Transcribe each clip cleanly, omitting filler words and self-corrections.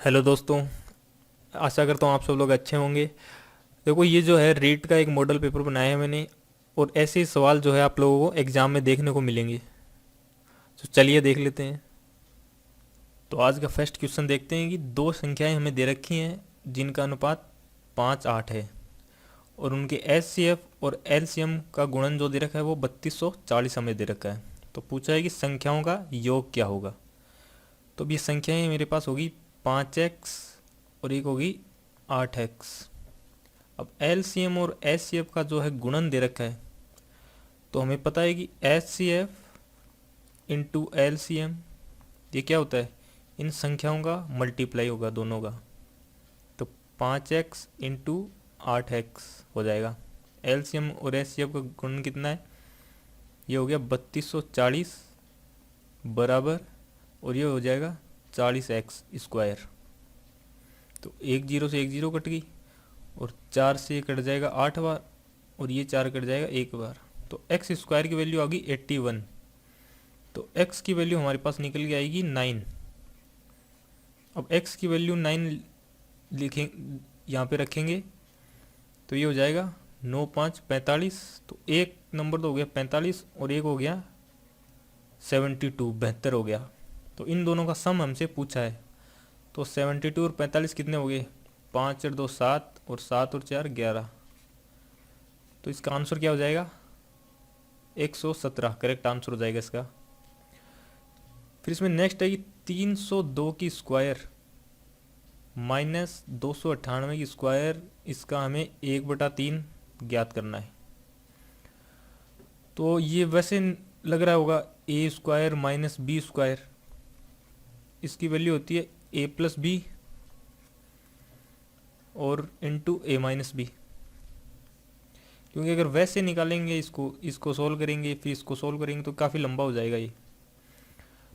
Hello दोस्तों। आशा करता हूँ आप सब लोग अच्छे होंगे। देखो, ये जो है रीट का एक मॉडल पेपर बनाया है मैंने, और ऐसे ही सवाल जो है आप लोगों को एग्जाम में देखने को मिलेंगे। तो चलिए देख लेते हैं। तो आज का फर्स्ट क्वेश्चन देखते हैं कि दो संख्याएं हमें दे रखी हैं जिनका अनुपात 5:8 है, और उनके एचसीएफ और एलसीएम का गुणन जो दे रखा है वो 3240 हमें दे रखा है। तो पूछा है कि संख्याओं का योग क्या होगा। तो अब ये संख्याएं मेरे पास होगी 5x और एक होगी 8x। अब एलसीएम और एचसीएफ का जो है गुणन दे रखा है, तो हमें पता है कि एचसीएफ इंटू एलसीएम ये क्या होता है, इन संख्याओं का मल्टीप्लाई होगा दोनों का। तो 5x इंटू 8x हो जाएगा। एलसीएम और एचसीएफ का गुणन कितना है, ये हो गया 3240 बराबर, और ये हो जाएगा 40x²। तो एक जीरो से एक जीरो कट गई, और 4 से ये कट जाएगा 8 बार, और ये 4 कट जाएगा एक बार। तो x² की वैल्यू आ गई 81। तो x की वैल्यू हमारे पास निकल के आएगी 9। अब x की वैल्यू 9 लिखें, यहाँ पे रखेंगे, तो ये हो जाएगा 9 5 45। तो एक नंबर तो हो गया 45, और एक हो गया 72, 72 हो गया। तो इन दोनों का सम हमसे पूछा है। तो 72 और 45 कितने हो गए, 5 और 2 7, और 7 और 4 11। तो इसका आंसर क्या हो जाएगा, 117 करेक्ट आंसर हो जाएगा इसका। फिर इसमें नेक्स्ट है कि 302 की स्क्वायर माइनस 298 की स्क्वायर, इसका हमें 1/3 ज्ञात करना है। तो ये वैसे लग रहा होगा a² माइनस b², इसकी वैल्यू होती है a+b और इंटू a-b। क्योंकि अगर वैसे निकालेंगे इसको इसको सोल्व करेंगे फिर इसको सोल्व करेंगे तो काफ़ी लंबा हो जाएगा ये।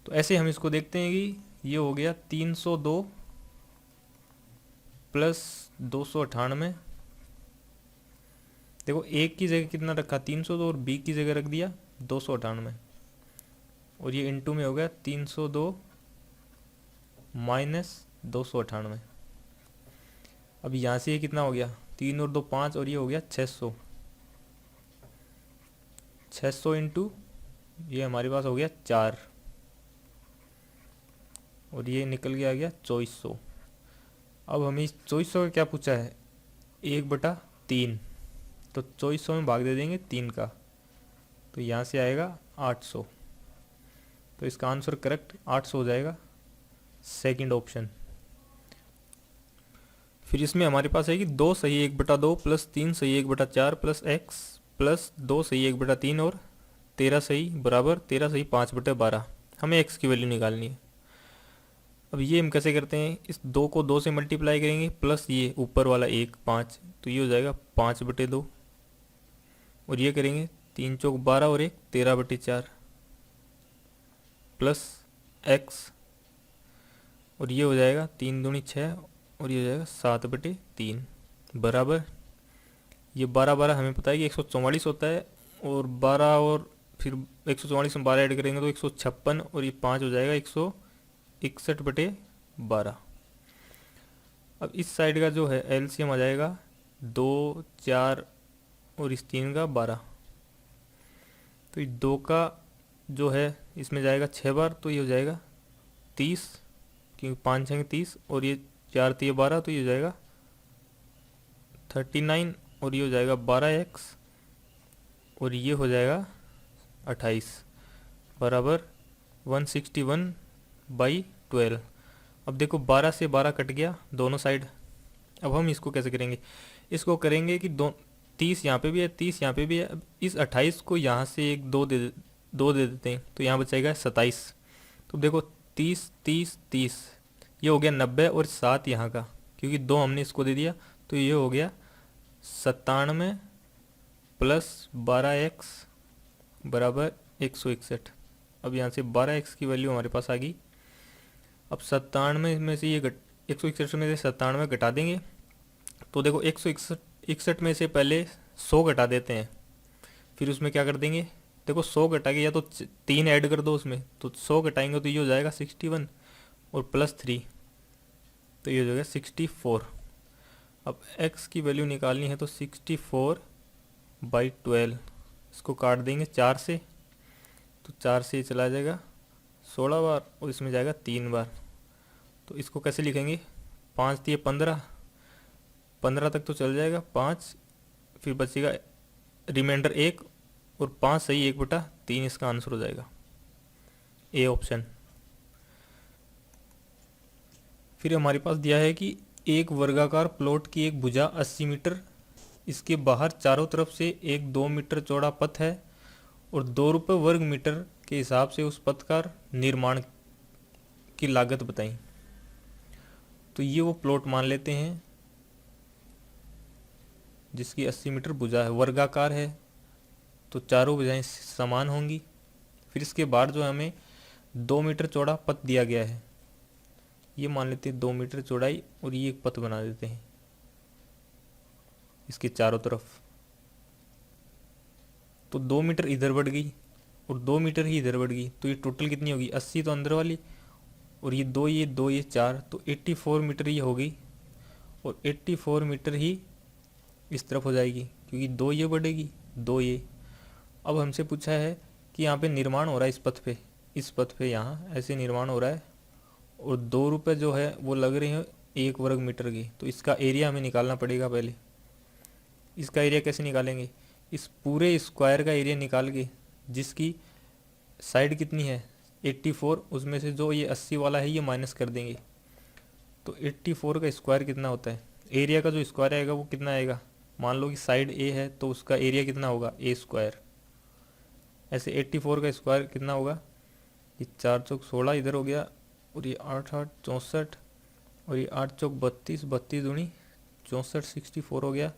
तो ऐसे हम इसको देखते हैं कि ये हो गया 302 प्लस 298। देखो एक की जगह कितना रखा 302, और बी की जगह रख दिया 298, और ये इंटू में हो गया 302 माइनस 298। अब यहाँ से ये कितना हो गया, 3 और 2 5, और ये हो गया 600। 600 इंटू ये हमारे पास हो गया 4, और ये निकल के आ गया 2400। अब हमें इस 2400 का क्या पूछा है, 1/3। तो 2400 में भाग दे देंगे 3 का, तो यहाँ से आएगा 800। तो इसका आंसर करेक्ट 800 हो जाएगा, सेकंड ऑप्शन। फिर इसमें हमारे पास है कि 2 सही 1/2 प्लस 3 सही 1/4 प्लस x प्लस 2 सही 1/3 और 13 सही बराबर 13 सही 5/12। हमें x की वैल्यू निकालनी है। अब ये हम कैसे करते हैं, इस 2 को 2 से मल्टीप्लाई करेंगे, प्लस ये ऊपर वाला 1 5, तो ये हो जाएगा 5/2, और ये करेंगे 3 चौक 12 और 1 13/4 प्लस x, और ये हो जाएगा 3 दूनी 6, और ये हो जाएगा 7/3 बराबर। ये 12 12 हमें पता है कि 144 होता है, और 12 और फिर 144 में 12 ऐड करेंगे तो 156, और ये 5 हो जाएगा 161/12। अब इस साइड का जो है एलसीएम आ जाएगा 2 4 और इस 3 का 12। तो ये 2 का जो है इसमें जाएगा 6 बार, तो ये हो जाएगा 30, क्योंकि 5 छंगे 30, और ये 4 3 12, तो ये हो जाएगा 39, और ये हो जाएगा 12x, और ये हो जाएगा 28 बराबर 161/12। अब देखो 12 से 12 कट गया दोनों साइड। अब हम इसको कैसे करेंगे, इसको करेंगे कि 30 यहाँ पे भी है 30 यहाँ पे भी है। अब इस 28 को यहाँ से एक 2 दे देते हैं, तो यहाँ बचेगा 27। तो देखो 30 30 30, ये हो गया 90, और 7 यहाँ का, क्योंकि 2 हमने इसको दे दिया, तो ये हो गया 97 प्लस 12x बराबर 161। अब यहाँ से 12x की वैल्यू हमारे पास आ गई। अब 97 में से ये 161 में से 97 घटा देंगे, तो देखो 161 में से पहले 100 घटा देते हैं, फिर उसमें क्या कर देंगे, देखो 100 घटा के या तो 3 ऐड कर दो उसमें, तो 100 घटाएंगे तो ये हो जाएगा 61 और +3, तो ये हो जाएगा 64। अब x की वैल्यू निकालनी है तो 64/12, इसको काट देंगे 4 से, तो 4 से ये चला जाएगा 16 बार और इसमें जाएगा 3 बार। तो इसको कैसे लिखेंगे, 5 दिए 15, 15 तक तो चल जाएगा, 5 फिर बचेगा रिमाइंडर 1, और 5 सही 1/3 इसका आंसर हो जाएगा, ए ऑप्शन। फिर हमारे पास दिया है कि एक वर्गाकार प्लॉट की एक भुजा 80 मीटर, इसके बाहर चारों तरफ से एक 2 मीटर चौड़ा पथ है और 2 रुपये वर्ग मीटर के हिसाब से उस पथ का निर्माण की लागत बताई। तो ये वो प्लॉट मान लेते हैं जिसकी 80 मीटर भुजा है, वर्गाकार है, तो चारों भुजाएं समान होंगी। फिर इसके बाद जो हमें 2 मीटर चौड़ा पथ दिया गया है, ये मान लेते हैं 2 मीटर चौड़ाई, और ये एक पथ बना देते हैं इसके चारों तरफ। तो 2 मीटर इधर बढ़ गई और 2 मीटर ही इधर बढ़ गई, तो ये टोटल कितनी होगी, 80 तो अंदर वाली, और ये 2 ये 2 ये 4, तो 84 मीटर ये हो गई, और 84 मीटर ही इस तरफ हो जाएगी क्योंकि 2 ये बढ़ेगी 2 ये। अब हमसे पूछा है कि यहाँ पे निर्माण हो रहा है इस पथ पे यहाँ ऐसे निर्माण हो रहा है, और 2 रुपये जो है वो लग रहे हैं 1 वर्ग मीटर की, तो इसका एरिया हमें निकालना पड़ेगा पहले। इसका एरिया कैसे निकालेंगे, इस पूरे स्क्वायर का एरिया निकाल के, जिसकी साइड कितनी है 84, उसमें से जो ये 80 वाला है ये माइनस कर देंगे, तो 84 का स्क्वायर कितना होता है, एरिया का जो स्क्वायर आएगा वो कितना आएगा, मान लो कि साइड ए है तो उसका एरिया कितना होगा ए स्क्वायर। ऐसे 84 का स्क्वायर कितना होगा, ये 4 चौक 16 इधर हो गया, और ये 8 8 64, और ये 8 चौक 32, 32 दूनी 64, 64 हो गया,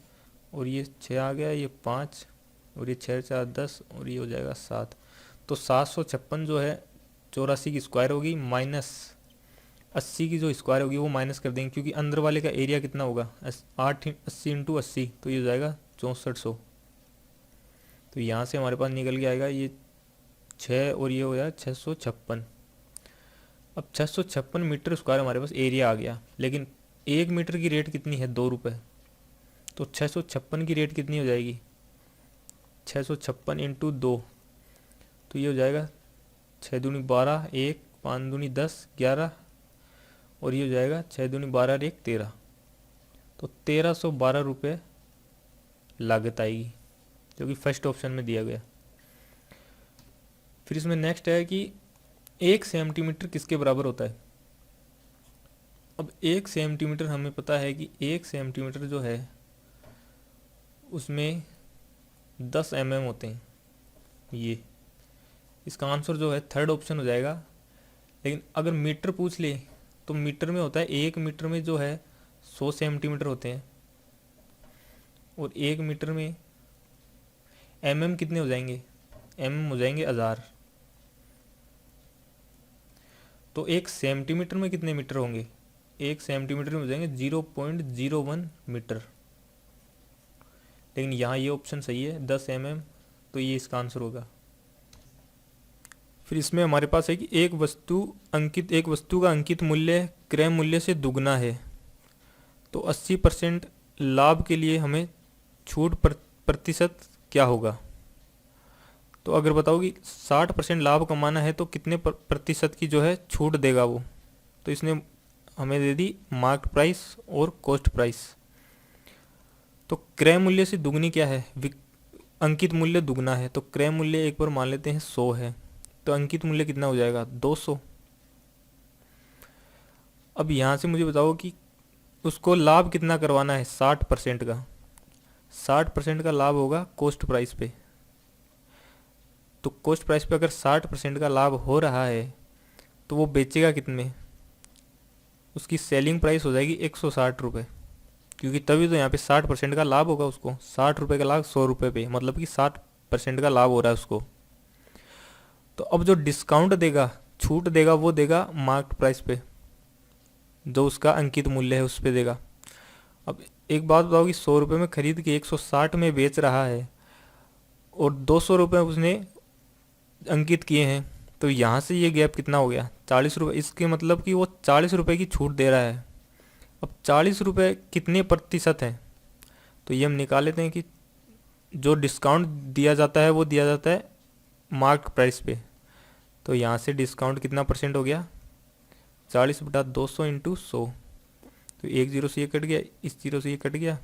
और ये 6 आ गया, ये 5, और ये 6 4 10, और ये हो जाएगा 7। तो 756 जो है 84 की स्क्वायर होगी, माइनस 80 की जो स्क्वायर होगी वो माइनस कर देंगे, क्योंकि अंदर वाले का एरिया कितना होगा 8 80 इंटू 80, तो ये हो जाएगा 6400। तो यहाँ से हमारे पास निकल के आएगा ये 6, और ये हो जाएगा 656। अब 656 मीटर स्क्वायर हमारे पास एरिया आ गया, लेकिन 1 मीटर की रेट कितनी है 2 रुपये, तो 656 की रेट कितनी हो जाएगी, 656 इंटू 2, तो ये हो जाएगा 6 दूनी 12, 1 5 दूनी 10 11, और ये हो जाएगा 6 दूनी 12 1 13, तो 1312 रुपये लागत आएगी, जो कि फर्स्ट ऑप्शन में दिया गया। फिर इसमें नेक्स्ट है कि 1 सेंटीमीटर किसके बराबर होता है। अब 1 सेंटीमीटर हमें पता है कि 1 सेंटीमीटर जो है उसमें 10 mm होते हैं, ये इसका आंसर जो है थर्ड ऑप्शन हो जाएगा। लेकिन अगर मीटर पूछ ले तो मीटर में होता है, 1 मीटर में जो है 100 सेंटीमीटर होते हैं, और 1 मीटर में mm कितने हो जाएंगे, mm हो जाएंगे 1000। तो 1 सेंटीमीटर में कितने मीटर होंगे, 1 सेंटीमीटर में हो जाएंगे 0.01 मीटर। लेकिन यहाँ ये ऑप्शन सही है 10 mm, तो ये इसका आंसर होगा। फिर इसमें हमारे पास है कि एक वस्तु का अंकित मूल्य क्रय मूल्य से दुगना है, तो 80% लाभ के लिए हमें छूट प्रतिशत क्या होगा। तो अगर बताओ कि 60% लाभ कमाना है तो कितने प्रतिशत की जो है छूट देगा वो, तो इसने हमें दे दी मार्केट प्राइस और कॉस्ट प्राइस। तो क्रय मूल्य से दुगनी क्या है, अंकित मूल्य दुगना है, तो क्रय मूल्य एक बार मान लेते हैं 100 है, तो अंकित मूल्य कितना हो जाएगा 200। अब यहाँ से मुझे बताओ कि उसको लाभ कितना करवाना है 60% का, 60% का लाभ होगा कॉस्ट प्राइस पे। तो कॉस्ट प्राइस पे अगर 60% का लाभ हो रहा है तो वो बेचेगा कितने, उसकी सेलिंग प्राइस हो जाएगी 160 रुपये, क्योंकि तभी तो यहाँ पे 60% का लाभ होगा उसको, 60 रुपये का लाभ 100 रुपये पे, मतलब कि 60% का लाभ हो रहा है उसको। तो अब जो डिस्काउंट देगा, छूट देगा, वो देगा मार्केट प्राइस पे, जो उसका अंकित मूल्य है उस पे देगा। अब एक बात बताओ कि 100 रुपये में खरीद के 160 में बेच रहा है और 200 रुपये उसने अंकित किए हैं, तो यहाँ से ये गैप कितना हो गया 40 रुपये। इसके मतलब कि वो 40 रुपये की छूट दे रहा है, अब 40 रुपये कितने प्रतिशत है, तो ये हम निकाल लेते हैं कि जो डिस्काउंट दिया जाता है वो दिया जाता है मार्क प्राइस पे। तो यहाँ से डिस्काउंट कितना परसेंट हो गया, 40/200 इंटू 100। तो एक जीरो से ये कट गया, इस जीरो से ये कट गया,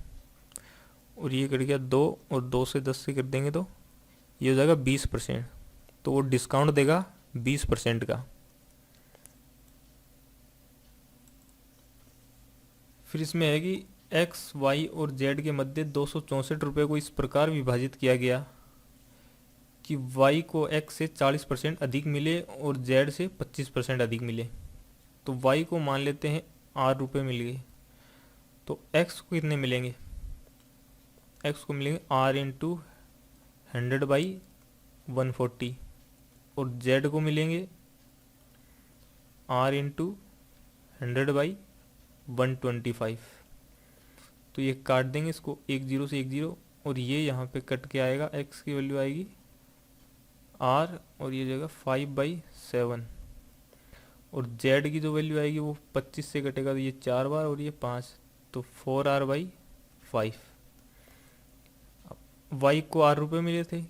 और ये कट गया 2, और 2 से 10 से कर देंगे तो ये हो जाएगा 20%। तो वो डिस्काउंट देगा 20% का। फिर इसमें है कि एक्स, वाई और जेड के मध्य 264 रुपये को इस प्रकार विभाजित किया गया कि वाई को एक्स से 40% अधिक मिले और जेड से 25% अधिक मिले। तो वाई को मान लेते हैं R रुपये मिल गए, तो एक्स को कितने मिलेंगे, एक्स को मिलेंगे R इंटू 100/140, और जेड को मिलेंगे R इंटू 100/125। तो ये काट देंगे इसको, एक जीरो से एक जीरो, और ये यहाँ पे कट के आएगा, एक्स की वैल्यू आएगी R, और ये जगह 5/7, और जेड की जो वैल्यू आएगी वो 25 से कटेगा, तो ये 4 बार और ये 5, तो 4R/5। वाई को R रुपये मिले थे,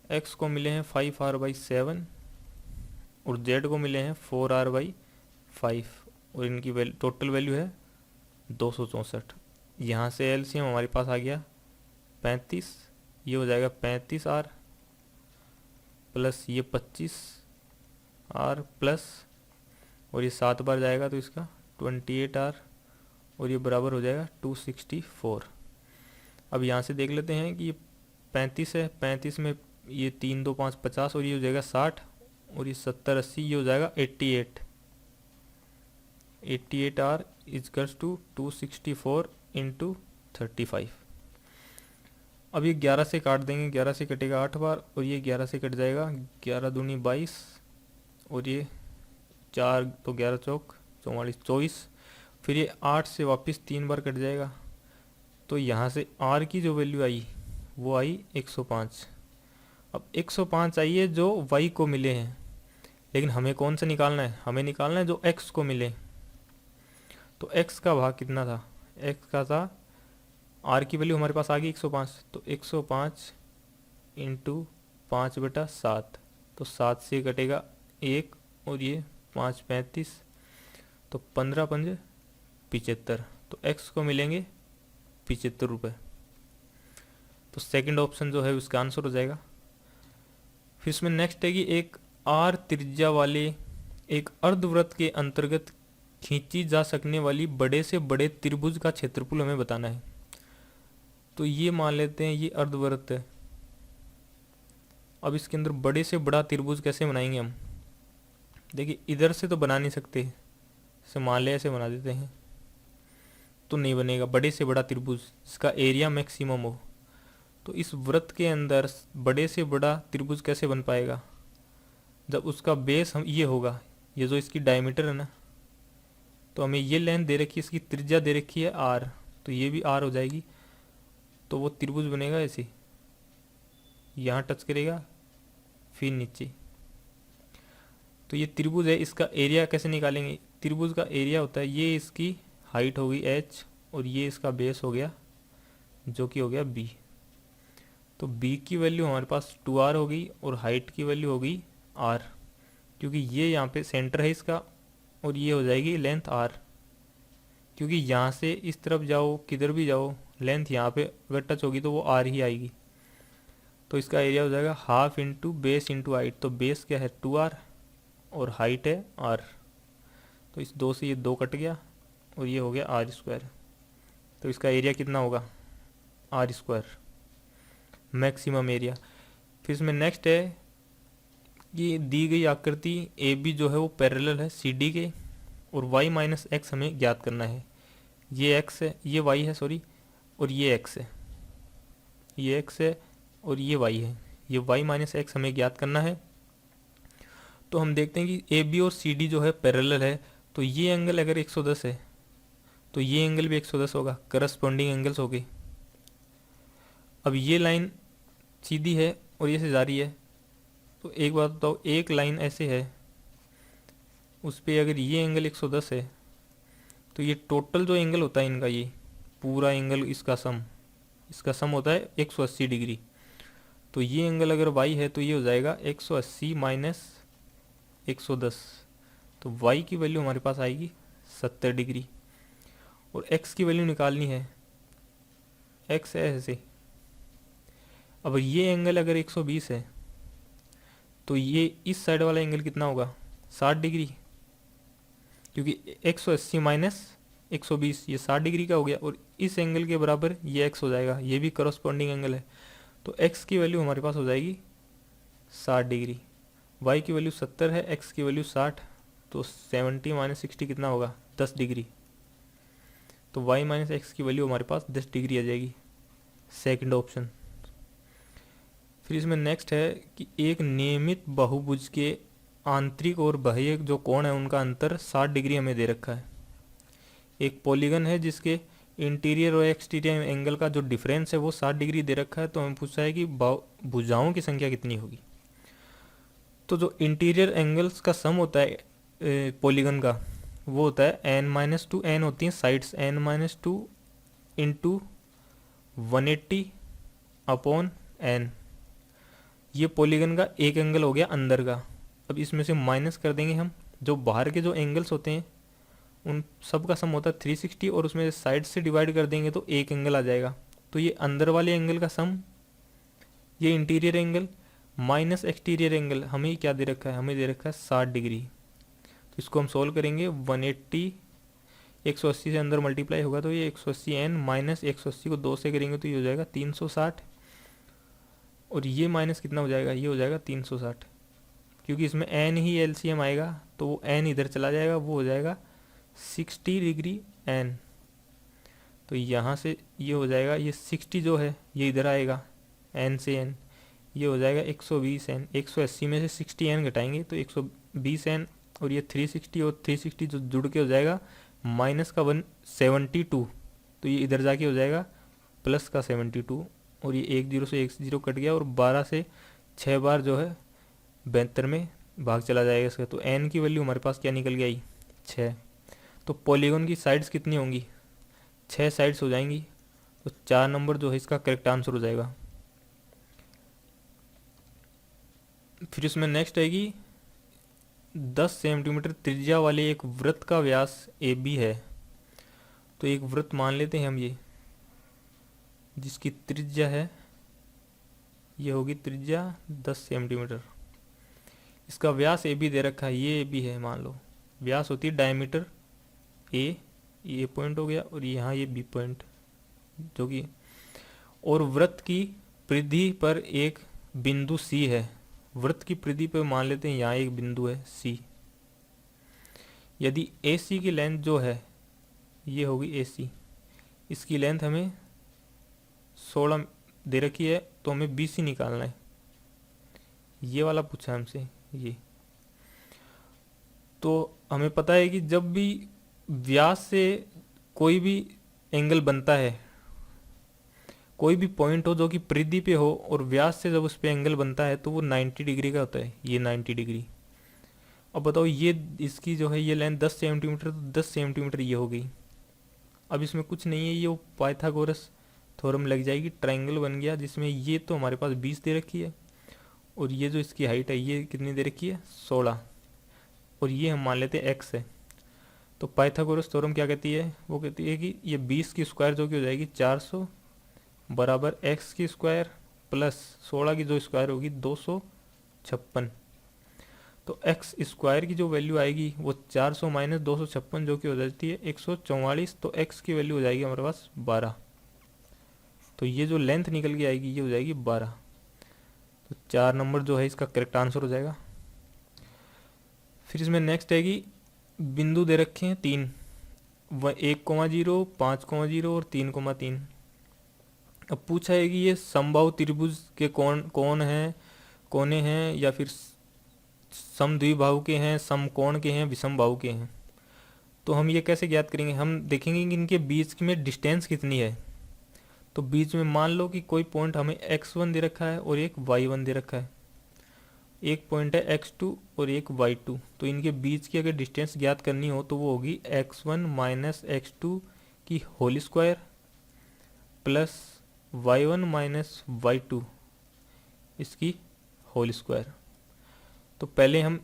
एक्स को मिले हैं 5R/7, और जेड को मिले हैं 4R/5, और इनकी टोटल वैल्यू है 264। यहाँ से एलसीएम हमारे पास आ गया 35, ये हो जाएगा 35R प्लस ये 25R प्लस, और ये 7 बार जाएगा तो इसका 28R, और ये बराबर हो जाएगा 264। अब यहाँ से देख लेते हैं कि ये 35 है, 35 में ये 3 2 5 50, और ये हो जाएगा 60, और ये 70 80, ये हो जाएगा 88R इजकल्स टू 264 इंटू 35। अब ये 11 से काट देंगे, 11 से कटेगा 8 बार, और ये 11 से कट जाएगा, 11 दूनी 22, और ये 4 तो 11 चौक 44 24, फिर ये 8 से वापस 3 बार कट जाएगा। तो यहाँ से R की जो वैल्यू आई वो आई 105। अब 105 आई है जो Y को मिले हैं, लेकिन हमें कौन सा निकालना है, हमें निकालना है जो X को मिले। तो X का भाग कितना था, X का था, R की वैल्यू हमारे पास आ गई 105, तो 105 इंटू 5/7, तो 7 से कटेगा 1, और ये 5 35, तो 15 5 75, तो X को मिलेंगे 75 रुपये। तो सेकंड ऑप्शन जो है उसका आंसर हो जाएगा। फिर इसमें नेक्स्ट है कि एक R त्रिज्या वाले एक अर्धवृत्त के अंतर्गत खींची जा सकने वाली बड़े से बड़े त्रिभुज का क्षेत्रफल हमें बताना है। तो ये मान लेते हैं ये अर्धवृत्त है। अब इसके अंदर बड़े से बड़ा त्रिभुज कैसे बनाएंगे हम, देखिए इधर से तो बना नहीं सकते, इसे मान ले ऐसे बना देते हैं, तो नहीं बनेगा बड़े से बड़ा त्रिभुज जिसका एरिया मैक्सिमम हो। तो इस वृत्त के अंदर बड़े से बड़ा त्रिभुज कैसे बन पाएगा, जब उसका बेस हम ये होगा, ये जो इसकी डायमीटर है ना, तो हमें ये लेंथ दे रखी है, इसकी त्रिज्या दे रखी है R, तो ये भी R हो जाएगी। तो वो त्रिभुज बनेगा ऐसे, यहाँ टच करेगा फिर नीचे। तो ये त्रिभुज है, इसका एरिया कैसे निकालेंगे, त्रिभुज का एरिया होता है, ये इसकी हाइट होगी H, और ये इसका बेस हो गया जो कि हो गया B। तो B की वैल्यू हमारे पास 2R होगी, और हाइट की वैल्यू होगी R, क्योंकि ये यहाँ पे सेंटर है इसका, और ये हो जाएगी लेंथ R, क्योंकि यहाँ से इस तरफ जाओ किधर भी जाओ लेंथ यहाँ पे अगर टच होगी तो वो R ही आएगी। तो इसका एरिया हो जाएगा half into base into height, तो बेस क्या है 2R और हाइट है R, तो इस 2 से ये 2 कट गया, और ये हो गया R²। तो इसका एरिया कितना होगा R², मैक्सिमम एरिया। फिर इसमें नेक्स्ट है कि दी गई आकृति AB जो है वो पैरेलल है CD के, और y माइनस एक्स हमें ज्ञात करना है। ये x है, ये y है सॉरी, और ये x है, ये x है और ये y है, ये y माइनस एक्स हमें ज्ञात करना है। तो हम देखते हैं कि AB और CD जो है पैरेलल है, तो ये एंगल अगर 110 है तो ये एंगल भी 110 होगा, करस्पॉन्डिंग एंगल्स हो गए। अब ये लाइन सीधी है और ये से जा रही है, तो एक बात बताओ, एक लाइन ऐसे है उस पर अगर ये एंगल 110 है तो ये टोटल जो एंगल होता है इनका, ये पूरा एंगल इसका सम होता है 180 डिग्री। तो ये एंगल अगर y है तो ये हो जाएगा 180 माइनस 110। तो y की वैल्यू हमारे पास आएगी 70 डिग्री। और x की वैल्यू निकालनी है, x है ऐसे। अब ये एंगल अगर 120 है तो ये इस साइड वाला एंगल कितना होगा, 60 डिग्री, क्योंकि 180 माइनस 120 ये 60 डिग्री का हो गया। और इस एंगल के बराबर ये x हो जाएगा, ये भी करस्पॉन्डिंग एंगल है। तो x की वैल्यू हमारे पास हो जाएगी 60 डिग्री, y की वैल्यू 70 है, x की वैल्यू 60। तो 70 माइनस 60 कितना होगा, 10 डिग्री। तो y माइनस एक्स की वैल्यू हमारे पास 10 डिग्री आ जाएगी, सेकंड ऑप्शन। फिर इसमें नेक्स्ट है कि एक नियमित बहुभुज के आंतरिक और बाह्य जो कोण है उनका अंतर 60 डिग्री हमें दे रखा है। एक पॉलीगन है जिसके इंटीरियर और एक्सटीरियर एंगल का जो डिफरेंस है वो 60 डिग्री दे रखा है। तो हमें पूछा है कि भुजाओं की संख्या कितनी होगी। तो जो इंटीरियर एंगल्स का सम होता है पॉलीगन का, वो होता है n-2, n होती हैं sides, n-2 into 180 upon n। ये पॉलीगन का एक एंगल हो गया अंदर का। अब इसमें से माइनस कर देंगे हम, जो बाहर के जो एंगल्स होते हैं उन सब का सम होता है 360, और उसमें साइड से डिवाइड कर देंगे तो एक एंगल आ जाएगा। तो ये अंदर वाले एंगल का सम, ये interior angle minus exterior angle, हमें क्या दे रखा है, हमें दे रखा है 60 डिग्री। तो इसको हम सॉल्व करेंगे, 180 180 से अंदर मल्टीप्लाई होगा तो ये 180 n माइनस 180 को 2 से करेंगे तो ये हो जाएगा 360। और ये माइनस कितना हो जाएगा, ये हो जाएगा 360, क्योंकि इसमें n ही एलसीएम आएगा तो वो n इधर चला जाएगा, वो हो जाएगा 60 डिग्री n। तो यहाँ से ये हो जाएगा, ये 60 जो है ये इधर आएगा n से n, ये हो जाएगा 120 n। 180 में से 60 n घटाएंगे तो 120 n, और ये 360 और 360 जो जुड़ के हो जाएगा माइनस का 172। तो ये इधर जाके हो जाएगा प्लस का 72, और ये एक जीरो से एक जीरो कट गया, और 12 से 6 बार जो है 72 में भाग चला जाएगा इसका। तो n की वैल्यू हमारे पास क्या निकल गई, 6। तो पॉलीगन की साइड्स कितनी होंगी, 6 साइड्स हो जाएंगी। तो 4 नंबर जो है इसका करेक्ट आंसर हो जाएगा। फिर इसमें नेक्स्ट आएगी 10 सेंटीमीटर त्रिज्या वाले एक वृत्त का व्यास AB है। तो एक वृत्त मान लेते हैं हम, ये जिसकी त्रिज्या है, ये होगी त्रिज्या 10 सेंटीमीटर। इसका व्यास AB दे रखा है, ये AB है मान लो। व्यास होती है डायमीटर A, ये पॉइंट हो गया, और यहाँ ये B पॉइंट जो कि, और वृत्त की परिधि पर एक बिंदु C है। वृत्त की परिधि पर मान लेते हैं यहाँ एक बिंदु है C। यदि AC की लेंथ जो है ये होगी AC, इसकी लेंथ हमें 16 दे रखी है, तो हमें BC निकालना है। ये वाला पूछा है हमसे ये। तो हमें पता है कि जब भी व्यास से कोई भी एंगल बनता है, कोई भी पॉइंट हो जो कि परिधि पे हो और व्यास से जब उस पे एंगल बनता है तो वो 90 डिग्री का होता है, ये 90 डिग्री। अब बताओ ये इसकी जो है ये लेंथ 10 सेंटीमीटर, तो 10 सेंटीमीटर ये हो गई। अब इसमें कुछ नहीं है, ये वो पाइथागोरस थ्योरम लग जाएगी, ट्रायंगल बन गया जिसमें ये तो हमारे पास 20 दे रखी है, और ये जो इसकी हाइट है ये कितनी दे रखी है, 16, और ये हम मान लेते हैं x है। तो पाइथागोरस थ्योरम क्या कहती है, वो कहती है कि ये 20 की स्क्वायर जो कि हो जाएगी 400 बराबर x की स्क्वायर प्लस 16 की जो स्क्वायर होगी 256। तो x स्क्वायर की जो वैल्यू आएगी वो 400 माइनस 256 जो कि हो जाती है 144। तो x की वैल्यू हो जाएगी हमारे पास 12। तो ये जो लेंथ निकल के आएगी ये हो जाएगी 12। तो 4 नंबर जो है इसका करेक्ट आंसर हो जाएगा। फिर इसमें नेक्स्ट है कि बिंदु दे रखे हैं 3, 1,0, 5,0 और 3,3। अब पूछा है कि ये समबाहु त्रिभुज के कौन हैं, कोने हैं, या फिर समद्विबाहु के हैं, समकोण के हैं, विषम बाहु के हैं। तो हम ये कैसे ज्ञात करेंगे, हम देखेंगे कि इनके बीच में डिस्टेंस कितनी है। तो बीच में मान लो कि कोई पॉइंट हमें x1 दे रखा है और एक y1 दे रखा है। एक पॉइंट है x2 और एक y2, तो इनके बीच की अगर डिस्टेंस ज्ञात करनी हो तो वो होगी x1 माइनस x2 की whole square plus y1 minus y2 इसकी होल स्क्वायर। तो पहले हम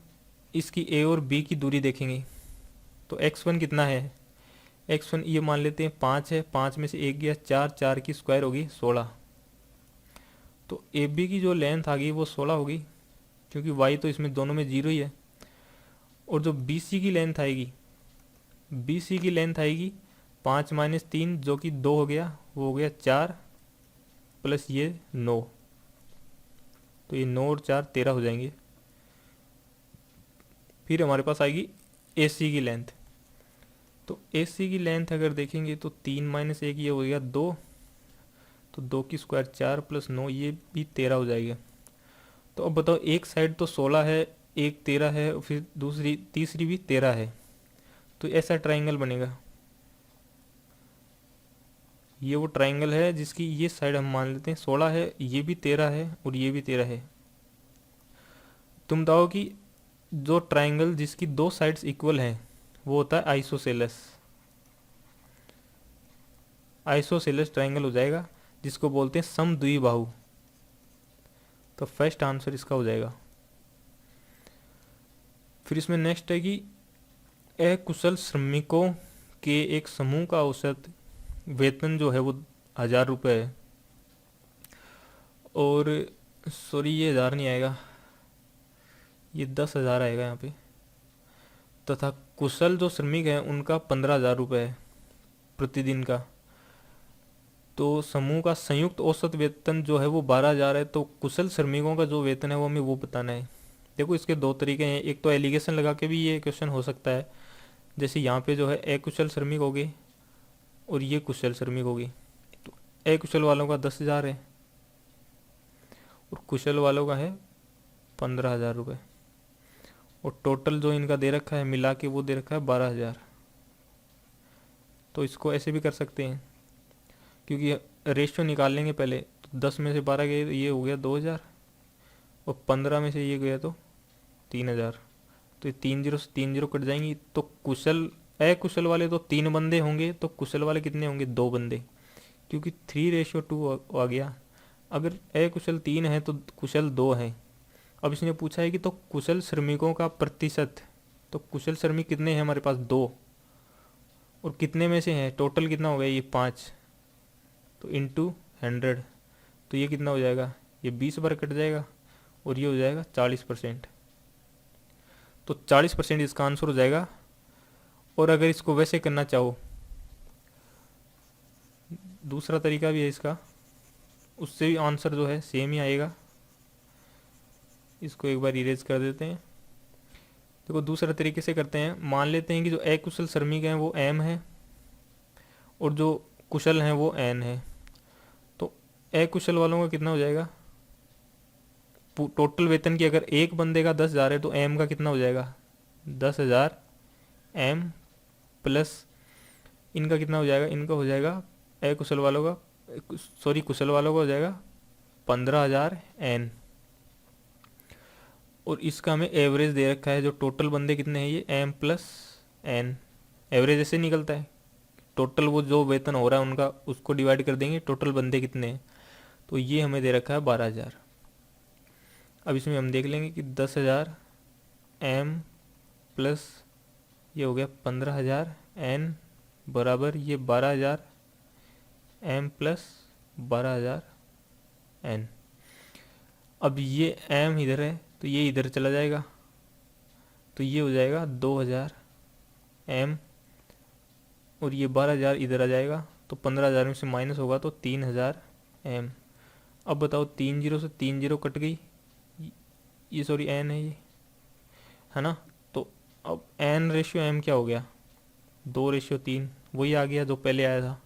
इसकी a और b की दूरी देखेंगे। तो x1 कितना है, x1 ये मान लेते हैं 5 है, 5 में से एक गया 4, 4 की स्क्वायर होगी 16। तो ए बी की जो लेंथ आ गई वो 16 होगी, क्योंकि y तो इसमें दोनों में जीरो ही है। और जो बी सी की लेंथ आएगी, बी सी की लेंथ आएगी 5 माइनस 3 जो कि 2 हो गया, वो हो गया 4 प्लस ये 9, तो ये 9 और 4 13 हो जाएंगे। फिर हमारे पास आएगी ए सी की लेंथ। तो ए सी की लेंथ अगर देखेंगे तो 3 माइनस 1 ये हो गया 2, तो 2 की स्क्वायर 4 प्लस 9 ये भी 13 हो जाएगा। तो अब बताओ, एक साइड तो 16 है, एक 13 है, फिर दूसरी तीसरी भी 13 है, तो ऐसा ट्राइंगल बनेगा। ये वो ट्राइंगल है जिसकी ये साइड हम मान लेते हैं 16 है, ये भी 13 है और ये भी 13 है। तुम बताओ कि जो ट्राइंगल जिसकी दो साइड्स इक्वल हैं वो होता है आइसोसेलेस। आइसोसेलेस ट्राइंगल हो जाएगा, जिसको बोलते हैं समद्विबाहु। तो फर्स्ट आंसर इसका हो जाएगा। फिर इसमें नेक्स्ट है कि अकुशल श्रमिकों के एक समूह का औसत वेतन जो है वो 1000 रुपये है। और सॉरी, ये 1000 नहीं आएगा, ये 10,000 आएगा यहाँ पे। तथा कुशल जो श्रमिक हैं उनका 15,000 रुपये है प्रतिदिन का। तो समूह का संयुक्त औसत वेतन जो है वो 12,000 है। तो कुशल श्रमिकों का जो वेतन है वो हमें वो बताना है। देखो, इसके दो तरीके हैं। एक तो एलिगेशन लगा के भी ये क्वेश्चन हो सकता है, जैसे यहाँ पे जो है अकुशल श्रमिक हो गए और ये कुशल श्रमिक हो गई। तो अकुशल वालों का 10,000 है और कुशल वालों का है 15,000 रुपये, और टोटल जो इनका दे रखा है मिला के वो दे रखा है 12,000। तो इसको ऐसे भी कर सकते हैं, क्योंकि रेशियो निकाल लेंगे पहले। तो 10 में से 12 गए तो ये हो गया 2,000, और 15 में से ये गया तो 3,000। तो ये 3 जीरो से 3 जीरो कट जाएंगी। तो कुशल अकुशल वाले तो 3 बंदे होंगे, तो कुशल वाले कितने होंगे, 2 बंदे, क्योंकि 3:2 आ गया। अगर अकुशल 3 है तो कुशल 2 है। अब इसने पूछा है कि तो कुशल श्रमिकों का प्रतिशत, तो कुशल श्रमिक कितने हैं हमारे पास, 2, और कितने में से हैं, टोटल कितना हो गया ये 5, तो इंटू 100, तो ये कितना हो जाएगा, ये 20 बार कट जाएगा और ये हो जाएगा 40%। तो 40% इसका आंसर हो जाएगा। और अगर इसको वैसे करना चाहो, दूसरा तरीका भी है इसका, उससे भी आंसर जो है सेम ही आएगा। इसको एक बार इरेज कर देते हैं। देखो, दूसरा तरीके से करते हैं। मान लेते हैं कि जो अकुशल श्रमिक हैं वो m है और जो कुशल हैं वो n है। तो अकुशल वालों का कितना हो जाएगा, टोटल वेतन की अगर एक बंदे का 10,000 है तो m का कितना हो जाएगा, 10,000 m प्लस इनका कितना हो जाएगा, इनका हो जाएगा अकुशल वालों का, सॉरी कुशल वालों का हो जाएगा 15,000 n। और इसका हमें एवरेज दे रखा है, जो टोटल बंदे कितने हैं ये m प्लस n। एवरेज ऐसे निकलता है, टोटल वो जो वेतन हो रहा है उनका उसको डिवाइड कर देंगे टोटल बंदे कितने हैं। तो ये हमें दे रखा है 12,000। अब इसमें हम देख लेंगे कि 10,000 m प्लस ये हो गया 15,000 n बराबर ये 12,000 m प्लस 12,000 n। अब ये m इधर है तो ये इधर चला जाएगा, तो ये हो जाएगा 2,000 m, और ये 12,000 इधर आ जाएगा, तो 15,000 में से माइनस होगा तो 3,000 m। अब बताओ, 3 जीरो से 3 जीरो कट गई, ये सॉरी n है ये, है ना। तो अब n रेशियो m क्या हो गया, 2:3, वही आ गया जो पहले आया था,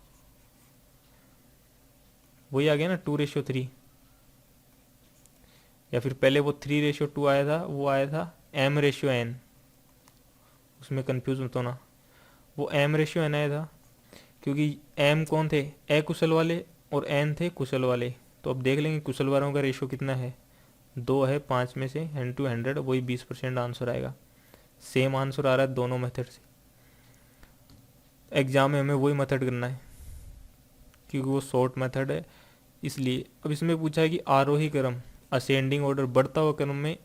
वही आ गया ना 2:3। या फिर पहले वो 3:2 आया था, वो आया था m/n, उसमें कंफ्यूज मत होना, वो m/n आया था, क्योंकि m कौन थे, अकुशल वाले, और n थे कुशल वाले। तो अब देख लेंगे कुशल वालों का रेशियो कितना है, दो है 5 में से 100 वही 20% आंसर आएगा। सेम आंसर आ रहा है दोनों मेथड से। एग्जाम में हमें वही मेथड करना है क्योंकि वो शॉर्ट मेथड है इसलिए। अब इसमें पूछा है कि आरोही क्रम असेंडिंग ऑर्डर बढ़ता हुआ क्रम में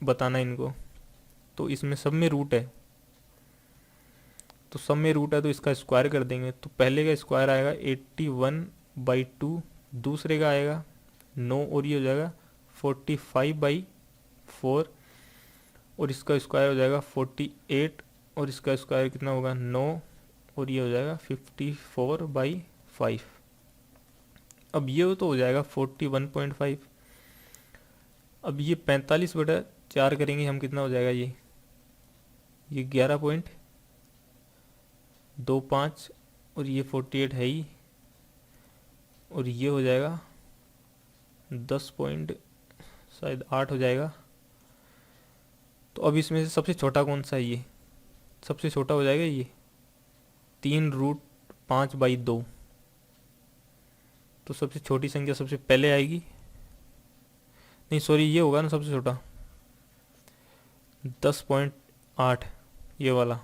बताना इनको। तो इसमें सब में रूट है, तो सब में रूट है तो इसका स्क्वायर कर देंगे। तो पहले का स्क्वायर आएगा 81/2, दूसरे का आएगा 9 और ये हो जाएगा 45/4 और इसका स्क्वायर हो जाएगा 48 और इसका स्क्वायर कितना होगा 9 और ये हो जाएगा 54/5। अब ये तो हो जाएगा 41.5। अब ये 45/4 करेंगे हम, कितना हो जाएगा ये 11.25 और ये 48 है ही और ये हो जाएगा 10 पॉइंट शायद 8 हो जाएगा। तो अब इसमें से सबसे छोटा कौन सा है? ये सबसे छोटा हो जाएगा ये 3√5/2। तो सबसे छोटी संख्या सबसे पहले आएगी, नहीं सॉरी ये होगा ना सबसे छोटा 10.8 ये वाला।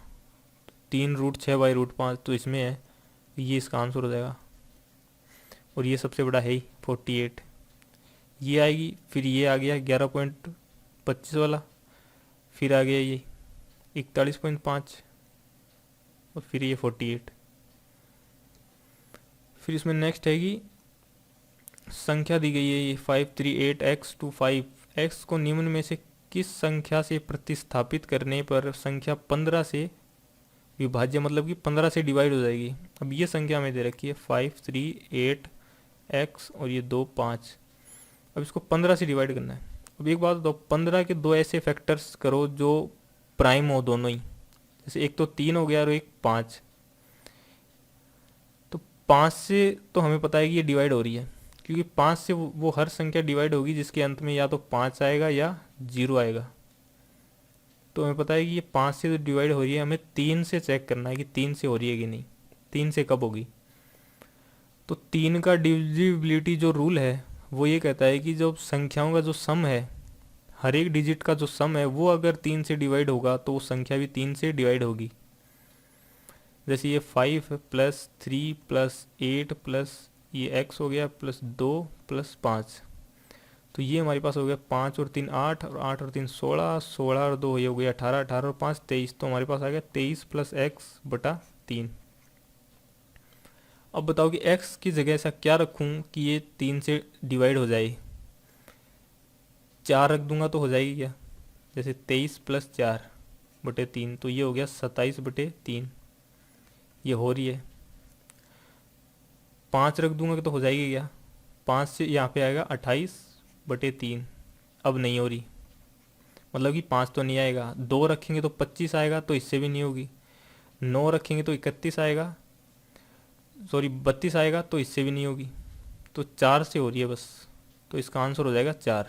3√6/5 तो इसमें है, ये इसका आंसर हो जाएगा। और ये सबसे बड़ा है ही 48, ये आएगी। फिर ये आ गया 11.25 वाला, फिर आ गया ये 41.5 और फिर ये 48। फिर इसमें नेक्स्ट है कि संख्या दी गई है ये 538x25। x को निम्न में से किस संख्या से प्रतिस्थापित करने पर संख्या 15 से विभाज्य, मतलब कि 15 से डिवाइड हो जाएगी। अब ये संख्या में दे रखी है 538x और ये 2 5। अब इसको 15 से डिवाइड करना है। अब एक बात बताओ, 15 के दो ऐसे फैक्टर्स करो जो प्राइम हो दोनों ही, जैसे एक तो 3 हो गया और एक 5। तो 5 से तो हमें पता है कि ये डिवाइड हो रही है, क्योंकि 5 से वो हर संख्या डिवाइड होगी जिसके अंत में या तो 5 आएगा या 0 आएगा। तो हमें पता है कि ये 5 से तो डिवाइड हो रही है, हमें 3 से चेक करना है कि 3 से हो रही है कि नहीं, 3 से कब होगी। तो 3 का डिविजिबिलिटी जो रूल है वो ये कहता है कि जो संख्याओं का जो सम है, हर एक डिजिट का जो सम है वो अगर 3 से डिवाइड होगा तो वो संख्या भी 3 से डिवाइड होगी। जैसे ये 5 प्लस 3 प्लस 8 प्लस ये x हो गया प्लस 2 प्लस 5। तो ये हमारे पास हो गया 5 और 3 8 और 8 और 3 16, 16 और 2 ये हो गया 18, 18 और 5 23। तो हमारे पास आ गया 23 प्लस x/3। अब बताओ कि x की जगह ऐसा क्या रखूं कि ये 3 से डिवाइड हो जाए। 4 रख दूंगा तो हो जाएगी क्या? जैसे 23 प्लस 4/3 तो ये हो गया 27/3, ये हो रही है। 5 रख दूंगा तो हो जाएगी क्या? 5 से यहाँ पे आएगा 28/3, अब नहीं हो रही, मतलब कि 5 तो नहीं आएगा। 2 रखेंगे तो 25 आएगा, तो इससे भी नहीं होगी। 9 रखेंगे तो 31 आएगा, सॉरी 32 आएगा, तो इससे भी नहीं होगी। तो 4 से हो रही है बस, तो इसका आंसर हो जाएगा 4।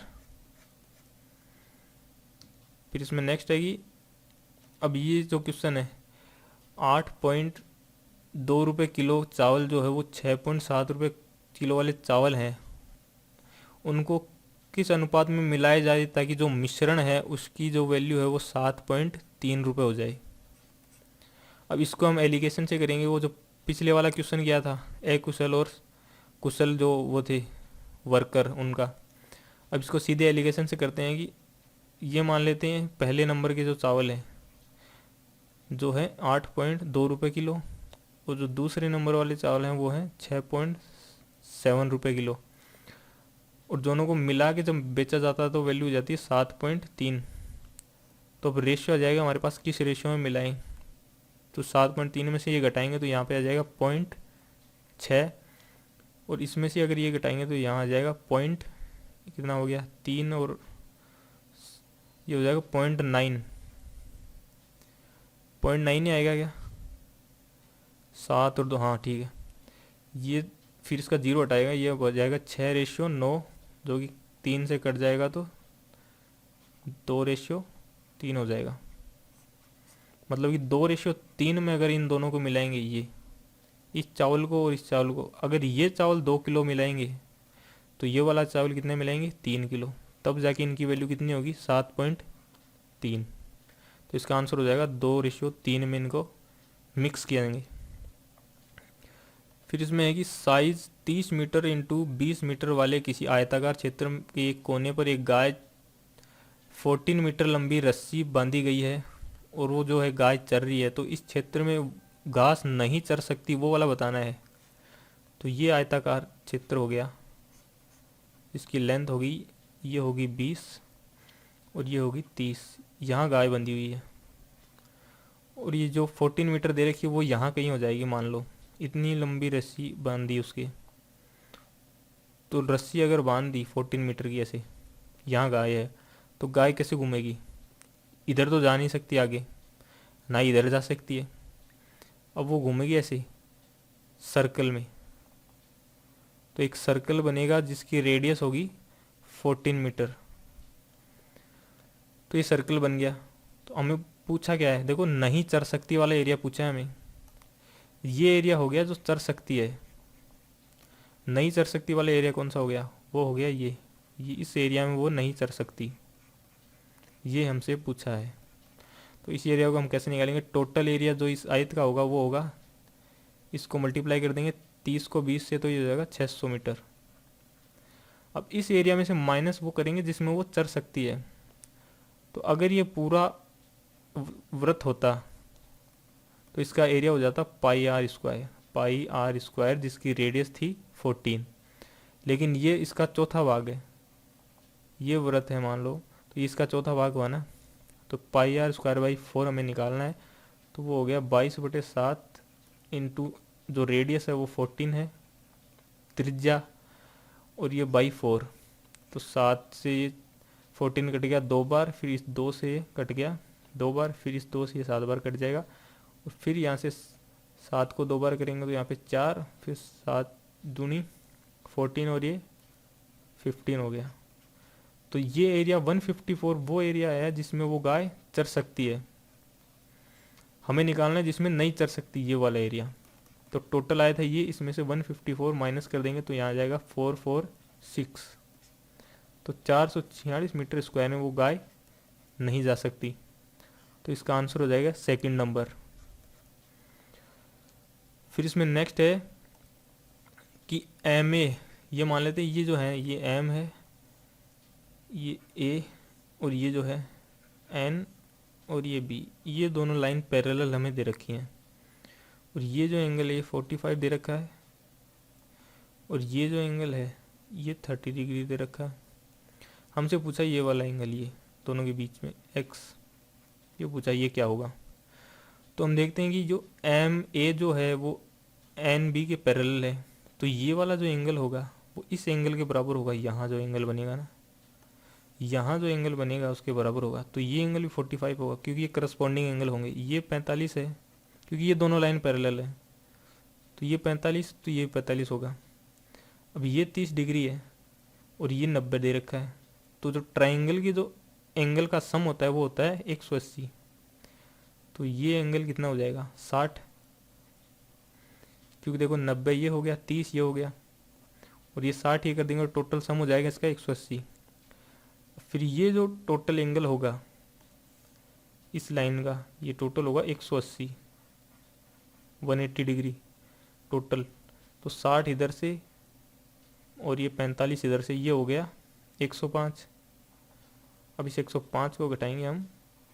फिर इसमें नेक्स्ट है कि अब ये जो क्वेश्चन है 8.2 रुपये किलो चावल जो है वो 6.7 रुपये किलो वाले चावल हैं, उनको किस अनुपात में मिलाया जाए ताकि जो मिश्रण है उसकी जो वैल्यू है वो 7.3 रुपये हो जाए। अब इसको हम एलिगेशन से करेंगे, वो जो पिछले वाला क्वेश्चन किया था अकुशल और कुशल जो वो थे वर्कर उनका। अब इसको सीधे एलिगेशन से करते हैं कि ये मान लेते हैं पहले नंबर के जो चावल हैं जो है 8.2 रुपये किलो और जो दूसरे नंबर वाले चावल हैं वो हैं 6.7 रुपये किलो, और दोनों को मिला के जब बेचा जाता है तो वैल्यू हो जाती है 7.3। तो अब रेशियो आ जाएगा हमारे पास, किस रेशियो में मिलाएं। तो 7.3 में से ये घटाएंगे तो यहाँ पे आ जाएगा 0.6 और इसमें से अगर ये घटाएंगे तो यहाँ आ जाएगा पॉइंट, कितना हो गया 3 और ये हो जाएगा 0.9। 0.9 ही आएगा क्या? 7 और 2, हाँ ठीक है। ये फिर इसका 0 हटाएगा, ये हो जाएगा 6:9, जो कि 3 से कट जाएगा तो 2:3 हो जाएगा। मतलब कि 2:3 में अगर इन दोनों को मिलाएंगे, ये इस चावल को और इस चावल को, अगर ये चावल 2 किलो मिलाएंगे तो ये वाला चावल कितने मिलाएंगे 3 किलो। तब जाके इनकी वैल्यू कितनी होगी 7.3। तो इसका आंसर हो जाएगा 2:3 में इनको मिक्स किया जाएंगे। फिर इसमें है कि साइज 30 मीटर इंटू 20 मीटर वाले किसी आयताकार क्षेत्र के एक कोने पर एक गाय 14 मीटर लंबी रस्सी बांधी गई है और वो जो है गाय चर रही है, तो इस क्षेत्र में घास नहीं चर सकती वो वाला बताना है। तो ये आयताकार क्षेत्र हो गया, इसकी लेंथ होगी, ये होगी 20 और ये होगी 30। यहाँ गाय बंधी हुई है और ये जो 14 मीटर दे रखी है वो यहाँ कहीं हो जाएगी। मान लो इतनी लंबी रस्सी बांधी उसकी, तो रस्सी अगर बांध दी 14 मीटर की ऐसे, यहाँ गाय है, तो गाय कैसे घूमेगी? इधर तो जा नहीं सकती आगे, ना इधर जा सकती है। अब वो घूमेगी ऐसे सर्कल में, तो एक सर्कल बनेगा जिसकी रेडियस होगी 14 मीटर। तो ये सर्कल बन गया। तो हमें पूछा क्या है, देखो नहीं चर सकती वाला एरिया पूछा है हमें। ये एरिया हो गया जो चर सकती है। नहीं चर सकती वाला एरिया कौन सा हो गया? वो हो गया ये इस एरिया में वो नहीं चर सकती, ये हमसे पूछा है। तो इस एरिया को हम कैसे निकालेंगे? टोटल एरिया जो इस आयत का होगा वो होगा, इसको मल्टीप्लाई कर देंगे 30 को 20 से, तो ये हो जाएगा 600 मीटर। अब इस एरिया में से माइनस वो करेंगे जिसमें वो चर सकती है। तो अगर ये पूरा वृत्त होता तो इसका एरिया हो जाता पाई आर स्क्वायर जिसकी रेडियस थी 14। लेकिन ये इसका चौथा भाग है, ये वृत्त है मान लो, तो ये इसका चौथा भाग हुआ ना, तो पाई आर स्क्वायर बाई 4 हमें निकालना है। तो वो हो गया 22/7 इंटू जो रेडियस है वो 14 है त्रिज्या, और ये बाई 4। तो 7 से ये 14 कट गया 2 बार, फिर इस 2 से ये कट गया 2 बार, फिर इस 2 से ये 7 बार कट जाएगा, और फिर यहाँ से 7 को 2 बार करेंगे तो यहाँ पे 4, फिर 7 दूनी 14 और ये 15 हो गया। तो ये एरिया 154 वो एरिया है जिसमें वो गाय चर सकती है। हमें निकालना है जिसमें नहीं चर सकती, ये वाला एरिया। तो टोटल आया था ये, इसमें से 154 माइनस कर देंगे तो यहाँ आ जाएगा 446। तो 446 मीटर स्क्वायर में वो गाय नहीं जा सकती। तो इसका आंसर हो जाएगा सेकंड नंबर। फिर इसमें नेक्स्ट है कि एम ए, ये मान लेते हैं ये जो है ये एम है, ये ए, और ये जो है एन, और ये बी, ये दोनों लाइन पैरेलल हमें दे रखी हैं। और ये जो एंगल है ये 45 दे रखा है, और ये जो एंगल है ये 30 डिग्री दे रखा है। हमसे पूछा ये वाला एंगल, ये दोनों के बीच में एक्स, ये पूछा ये क्या होगा। तो हम देखते हैं कि जो एम ए जो है वो एन बी के पैरेलल है, तो ये वाला जो एंगल होगा वो इस एंगल के बराबर होगा। यहाँ जो एंगल बनेगा ना, यहाँ जो एंगल बनेगा उसके बराबर होगा। तो ये एंगल भी 45 होगा क्योंकि ये करस्पॉन्डिंग एंगल होंगे। ये 45 है क्योंकि ये दोनों लाइन पैरेलल है, तो ये 45, तो ये 45 होगा। अब ये 30 डिग्री है और ये 90 दे रखा है, तो जो ट्राइंगल की जो एंगल का सम होता है वो होता है 180। तो ये एंगल कितना हो जाएगा 60, क्योंकि देखो 90 ये हो गया, 30 ये हो गया, और ये 60 ये कर देंगे, और टोटल सम हो जाएगा इसका 180। फिर ये जो टोटल एंगल होगा इस लाइन का, ये टोटल होगा 180, 180 डिग्री टोटल। तो 60 इधर से और ये 45 इधर से, ये हो गया 105। अब इस 105 को घटाएंगे हम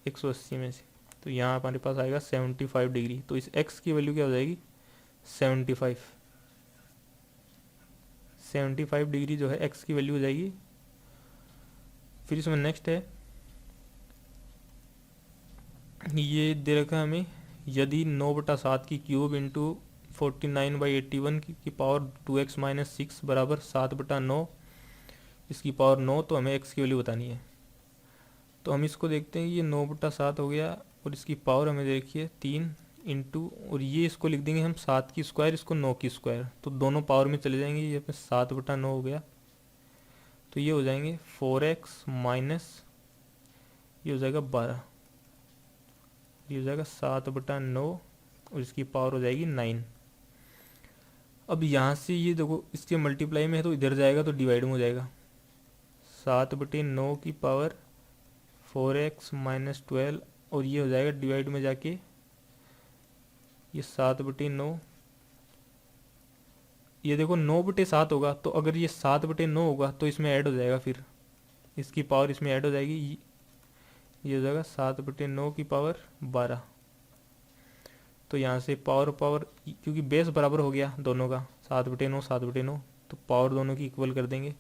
180 में से, तो यहाँ हमारे पास आएगा 75 डिग्री। तो इस x की वैल्यू क्या हो जाएगी 75 डिग्री जो है x की वैल्यू हो जाएगी। फिर इसमें नेक्स्ट है, ये दे रखा है हमें, यदि 9/7 की क्यूब इंटू 49/81 की पावर 2x माइनस 6 बराबर 7/9 इसकी पावर 9, तो हमें x की वैल्यू बतानी है। तो हम इसको देखते हैं, ये 9/7 हो गया और इसकी पावर हमें देखिए 3 इंटू, और ये इसको लिख देंगे हम 7 की स्क्वायर, इसको 9 की स्क्वायर, तो दोनों पावर में चले जाएंगे। ये अपने 7/9 हो गया, तो ये हो जाएंगे 4x माइनस, ये हो जाएगा 12, ये हो जाएगा 7/9 और इसकी पावर हो जाएगी 9। अब यहाँ से ये देखो इसके मल्टीप्लाई में है तो इधर जाएगा तो डिवाइड में हो जाएगा, 7/9 की पावर 4x माइनस 12, और ये हो जाएगा डिवाइड में जाके ये 7/9, ये देखो 9/7 होगा, तो अगर ये 7/9 होगा तो इसमें ऐड हो जाएगा, फिर इसकी पावर इसमें ऐड हो जाएगी, ये हो जाएगा 7/9 की पावर 12। तो यहाँ से पावर पावर, क्योंकि बेस बराबर हो गया दोनों का, 7/9 7/9, तो पावर दोनों की इक्वल कर देंगे।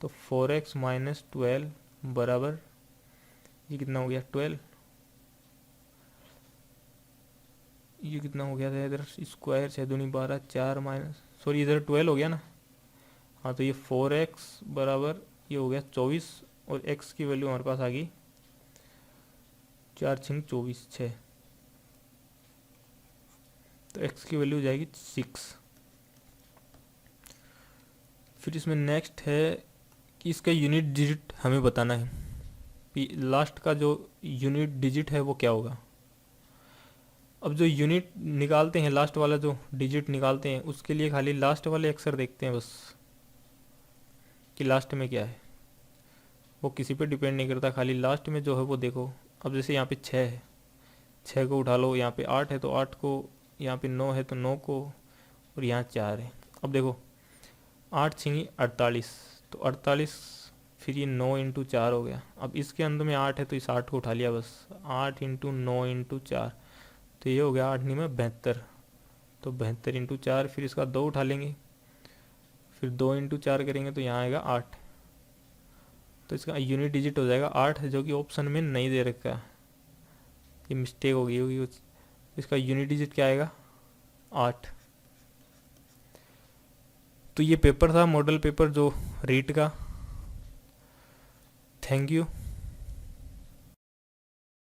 तो 4x माइनस 12 बराबर, ये कितना हो गया 12, ये कितना हो गया था इधर स्क्वायर, 6×2 12, 4 माइनस, सॉरी इधर 12 हो गया ना, हाँ तो ये 4x बराबर ये हो गया 24, और x की वैल्यू हमारे पास आ गई 4×6 = 24, 6, तो x की वैल्यू हो जाएगी 6। फिर इसमें नेक्स्ट है कि इसका यूनिट डिजिट हमें बताना है, लास्ट का जो यूनिट डिजिट है वो क्या होगा। अब जो यूनिट निकालते हैं, लास्ट वाला जो डिजिट निकालते हैं, उसके लिए खाली लास्ट वाले अक्षर देखते हैं बस, कि लास्ट में क्या है, वो किसी पे डिपेंड नहीं करता, खाली लास्ट में जो है वो देखो। अब जैसे यहाँ पे 6 है, 6 को उठा लो, यहाँ पे 8 है तो 8 को, यहाँ पे 9 है तो 9 को, और यहाँ 4 है। अब देखो 8×6 = 48, तो 48, फिर ये 9×4 हो गया। अब इसके अंदर में 8 है तो इस 8 को उठा लिया बस, 8×9×4, तो ये हो गया 8×9 में 72, तो 72×4, फिर इसका 2 उठा लेंगे, फिर 2×4 करेंगे तो यहाँ आएगा 8, तो इसका यूनिट डिजिट हो जाएगा 8, जो कि ऑप्शन में नहीं दे रखा है, ये मिस्टेक हो गई होगी। इसका यूनिट डिजिट क्या आएगा 8। तो ये पेपर था, मॉडल पेपर जो रीट का। Thank you.